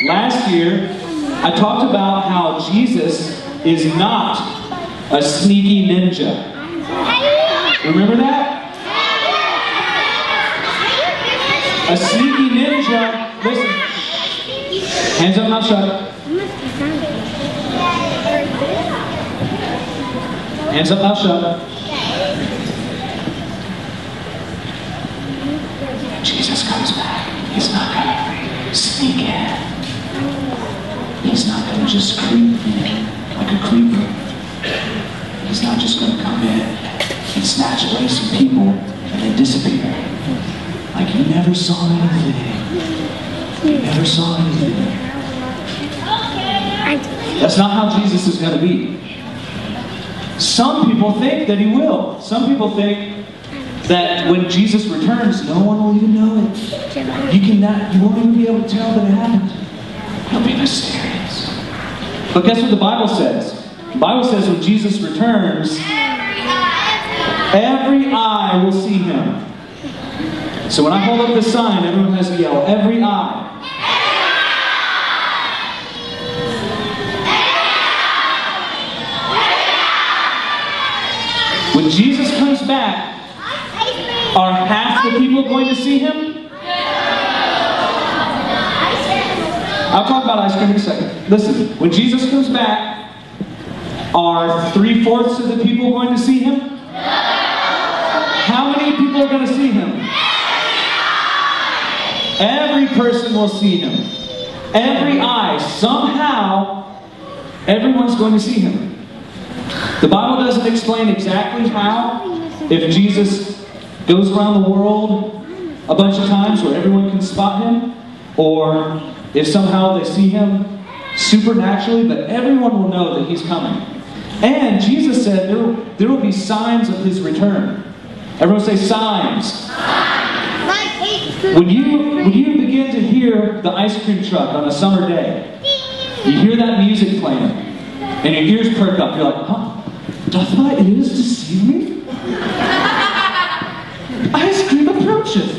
Last year, I talked about how Jesus is not a sneaky ninja. Remember that? A sneaky ninja, listen, hands up, mouth shut. Hands up, mouth shut. When Jesus comes back, he's not going to sneak in. He's not going to just creep in like a creeper. He's not just going to come in and snatch away some people and then disappear. Like you never saw anything. You never saw anything. That's not how Jesus is going to be. Some people think that he will. Some people think that when Jesus returns, no one will even know it. You won't even be able to tell that it happened. It'll be mysterious. But guess what the Bible says? The Bible says when Jesus returns, every eye will see him. So when I hold up this sign, everyone has to yell, every eye. When Jesus comes back, are half the people going to see him? I'll talk about ice cream in a second. Listen, when Jesus comes back, are 3/4 of the people going to see him? How many people are going to see him? Every person will see him. Every eye. Somehow, everyone's going to see him. The Bible doesn't explain exactly how. If Jesus goes around the world a bunch of times where everyone can spot him, or if somehow they see him supernaturally, but everyone will know that he's coming. And Jesus said there will be signs of his return. Everyone say signs. When you begin to hear the ice cream truck on a summer day, you hear that music playing, and your ears perk up. You're like, huh? Doth my ears deceive me? Ice cream approacheth.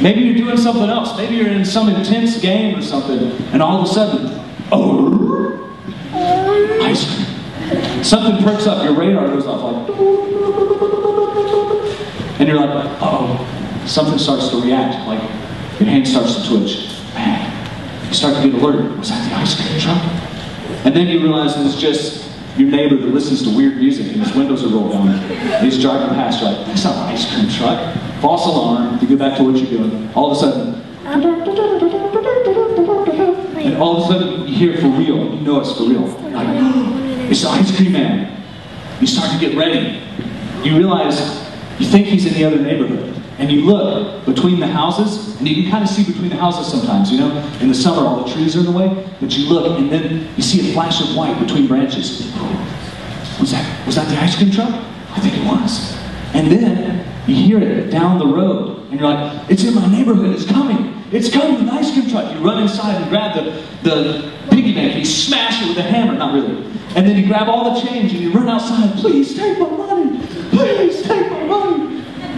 Maybe you're doing something else. Maybe you're in some intense game or something, and all of a sudden, oh, ice cream. Something perks up, your radar goes off like, and you're like, uh-oh. Something starts to react, like your hand starts to twitch. Man, you start to get alert. Was that the ice cream truck? And then you realize it's just your neighbor that listens to weird music and his windows are rolled down. And he's driving past, you're like, that's not an ice cream truck. False alarm, you go back to what you're doing. All of a sudden, and all of a sudden you hear it for real. You know it's for real. Like, it's the ice cream man. You start to get ready. You realize, you think he's in the other neighborhood. And you look between the houses, and you can kind of see between the houses sometimes, you know? In the summer, all the trees are in the way, but you look, and then you see a flash of white between branches. Was that the ice cream truck? I think it was. And then you hear it down the road, and you're like, it's in my neighborhood, it's coming. It's coming, the ice cream truck. You run inside and grab the piggy bank, and you smash it with a hammer, not really. And then you grab all the change, and you run outside, please take my money, please take my money.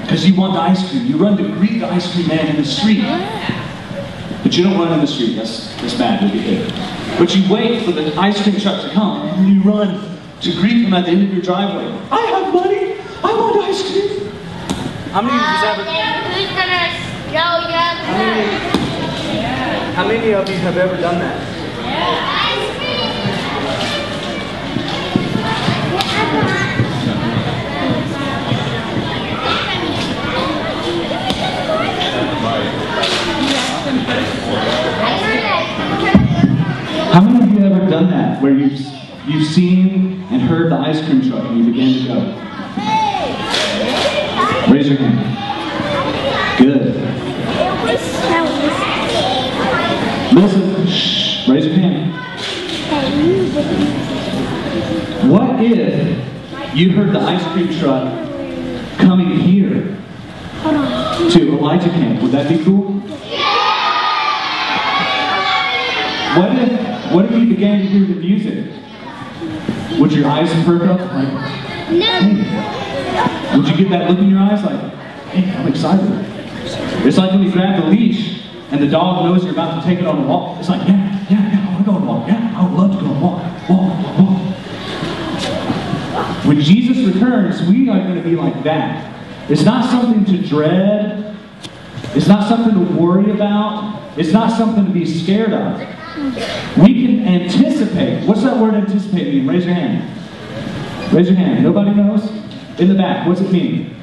Because you want the ice cream. You run to greet the ice cream man in the street. But you don't run in the street. That's bad. You'll get hit. But you wait for the ice cream truck to come. And you run to greet him at the end of your driveway. I have money. I want ice cream. How many of you ever... Who's gonna go? How many of you have ever done that? Ice cream. How many of you have ever done that, where you've seen and heard the ice cream truck and you began to go? Raise your hand. Good. Listen, shh, raise your hand. What if you heard the ice cream truck coming here to Elijah Camp? Would that be cool? What if you began to hear the music? Would your eyes perk up? Like, Hey, would you get that look in your eyes like, hey, I'm excited? It's like when you grab the leash and the dog knows you're about to take it on a walk. It's like, yeah, I want to go on a walk. Yeah, I would love to go on a walk. When Jesus returns, we are going to be like that. It's not something to dread. It's not something to worry about. It's not something to be scared of. We can anticipate. What's that word anticipate mean? Raise your hand. Raise your hand. Nobody knows? In the back. What's it mean?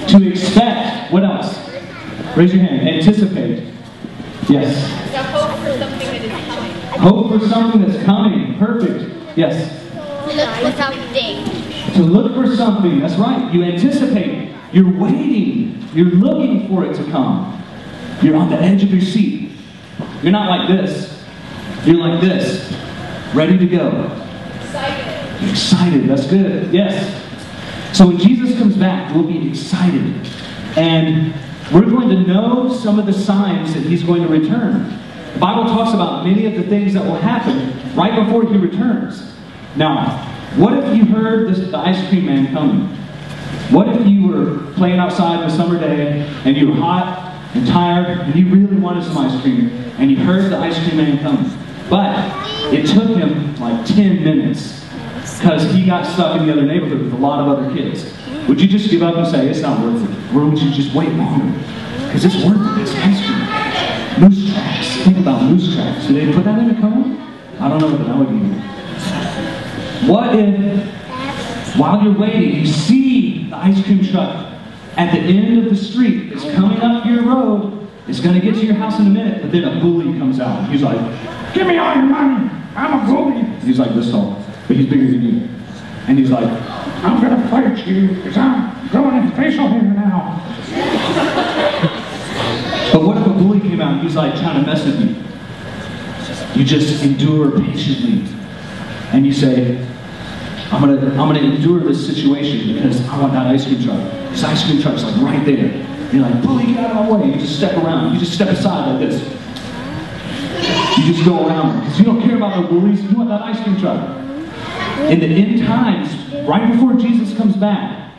To expect. What else? Raise your hand. Anticipate. Yes. To hope for something that is coming. Hope for something that's coming. Perfect. Yes. To look for something. To look for something. That's right. You anticipate. You're waiting. You're looking for it to come. You're on the edge of your seat. You're not like this. You're like this. Ready to go. Excited. Excited. That's good. Yes. So when Jesus comes back, we'll be excited. And we're going to know some of the signs that He's going to return. The Bible talks about many of the things that will happen right before He returns. Now, what if you heard the ice cream man coming? What if you were playing outside on a summer day and you were hot and tired and you really wanted some ice cream and you heard the ice cream man coming? But it took him like 10 minutes because he got stuck in the other neighborhood with a lot of other kids. Would you just give up and say, it's not worth it? Or would you just wait longer? Because it's worth it. It's ice cream. Moose tracks. Think about moose tracks. Do they put that in a cone? I don't know what that would mean. What if, while you're waiting, you see the ice cream truck at the end of the street? It's coming up your road. It's going to get to your house in a minute. But then a bully comes out. He's like, give me all your money. I'm a bully. He's like this tall. But he's bigger than you. And he's like, I'm going to fight you because I'm going in facial hair now. But what if a bully came out and he's like trying to mess with you? You just endure patiently. And you say, I'm gonna endure this situation because I want that ice cream truck. This ice cream truck's like right there. You're like, bully, get out of my way. You just step around. You just step aside like this. You just go around because you don't care about the bullies. You want that ice cream truck. In the end times, right before Jesus comes back,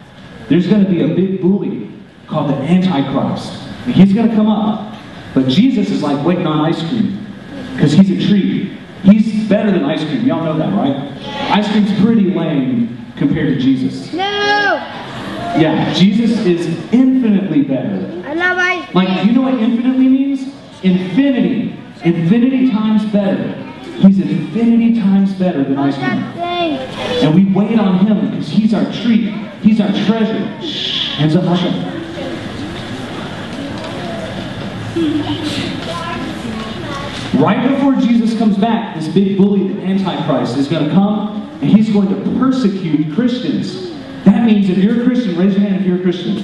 there's going to be a big bully called the Antichrist. And he's going to come up. But Jesus is like waiting on ice cream because he's a treat. He's better than ice cream. Y'all know that, right? Ice cream's pretty lame compared to Jesus. No! Yeah, Jesus is infinitely better. I love ice cream. Like, you know what infinitely means? Infinity. Infinity times better. He's infinity times better than ice cream. And we wait on Him because He's our treat. He's our treasure. Shh, hands up, hush up. Right before Jesus comes back, this big bully, the Antichrist, is going to come and he's going to persecute Christians. That means if you're a Christian, raise your hand if you're a Christian,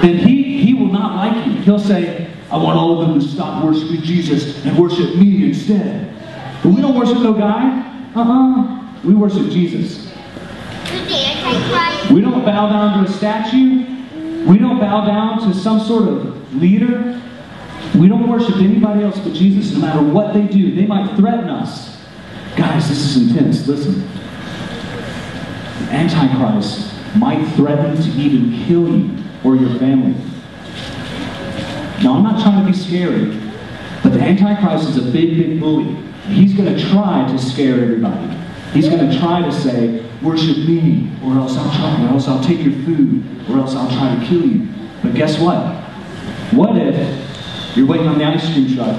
then he will not like you. He'll say, I want all of them to stop worshiping Jesus and worship me instead. But we don't worship no guy. We worship Jesus. We don't bow down to a statue. We don't bow down to some sort of leader. We don't worship anybody else but Jesus, no matter what they do. They might threaten us. Guys, this is intense. Listen. The Antichrist might threaten to even kill you or your family. Now, I'm not trying to be scary, but the Antichrist is a big, big bully. He's going to try to scare everybody. He's going to try to say, worship me, or else I'll take your food, or else I'll try to kill you. But guess what? What if you're waiting on the ice cream truck?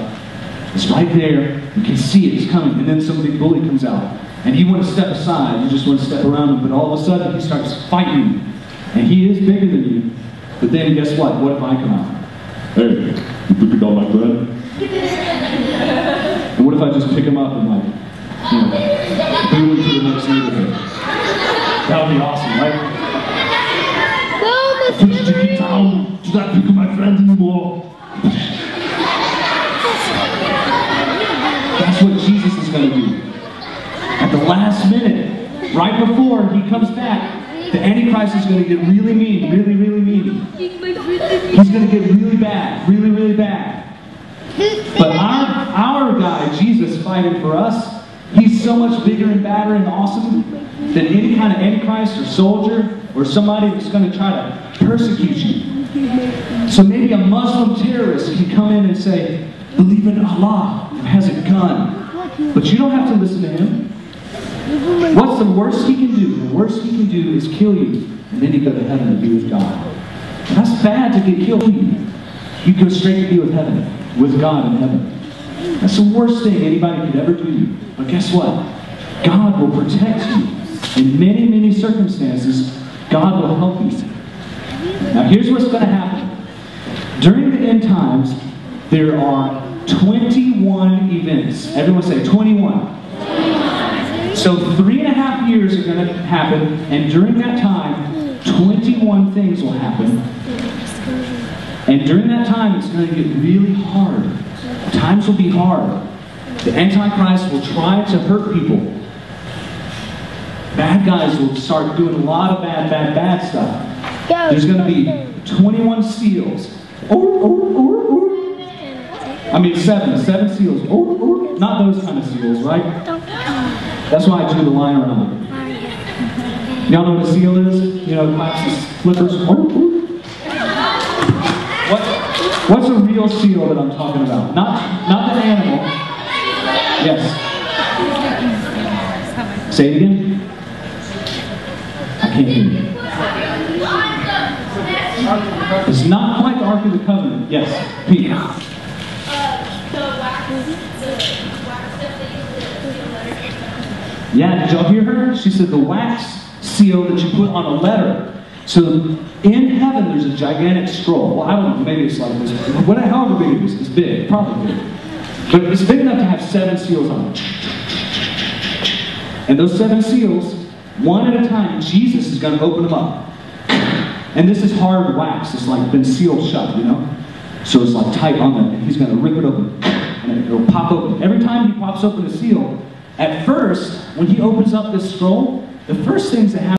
It's right there. You can see it. It's coming. And then some big bully comes out. And you want to step aside. You just want to step around him. But all of a sudden, he starts fighting you. And he is bigger than you. But then guess what? What if I come out? Hey, you put the doll like that? And what if I just pick him up and boom to the next neighborhood? That would be awesome, right? Put you to get down. Do not pick up my friend anymore. That's what Jesus is going to do. At the last minute, right before He comes back, the Antichrist is going to get really mean, really, really mean. He's going to get really bad, really, really bad. But our guy, Jesus, fighting for us, He's so much bigger and badder and awesome. than any kind of antichrist or soldier or somebody that's going to try to persecute you. So maybe a Muslim terrorist can come in and say, believe in Allah, and has a gun. But you don't have to listen to him. What's the worst he can do? The worst he can do is kill you, and then you go to heaven to be with God. And that's bad to get killed. You go straight to be with heaven, with God in heaven. That's the worst thing anybody could ever do to you. But guess what? God will protect you. In many, many circumstances, God will help you. Now here's what's going to happen. During the end times, there are 21 events. Everyone say 21. So 3.5 years are going to happen, and during that time, 21 things will happen. And during that time, it's going to get really hard. Times will be hard. The Antichrist will try to hurt people. Bad guys will start doing a lot of bad stuff. There's going to be 21 seals. I mean 7 seals. Not those kind of seals, right? That's why I drew the line around it. Y'all know what a seal is? You know, claps his flippers. What's a real seal that I'm talking about? Not the animal. Yes. Say it again. I can't hear you. It's not quite the Ark of the Covenant. Yes, Pete. Yeah, did y'all hear her? She said the wax seal that you put on a letter. So in heaven there's a gigantic scroll. Well, I don't know, maybe it's like this. However big it is, it's big, probably big. But it's big enough to have 7 seals on it. And those 7 seals, one at a time, Jesus is going to open them up. And this is hard wax. It's like been sealed shut, you know? So it's like tight on there. And he's going to rip it open. And it'll pop open. Every time he pops open a seal, at first, when he opens up this scroll, the first things that happen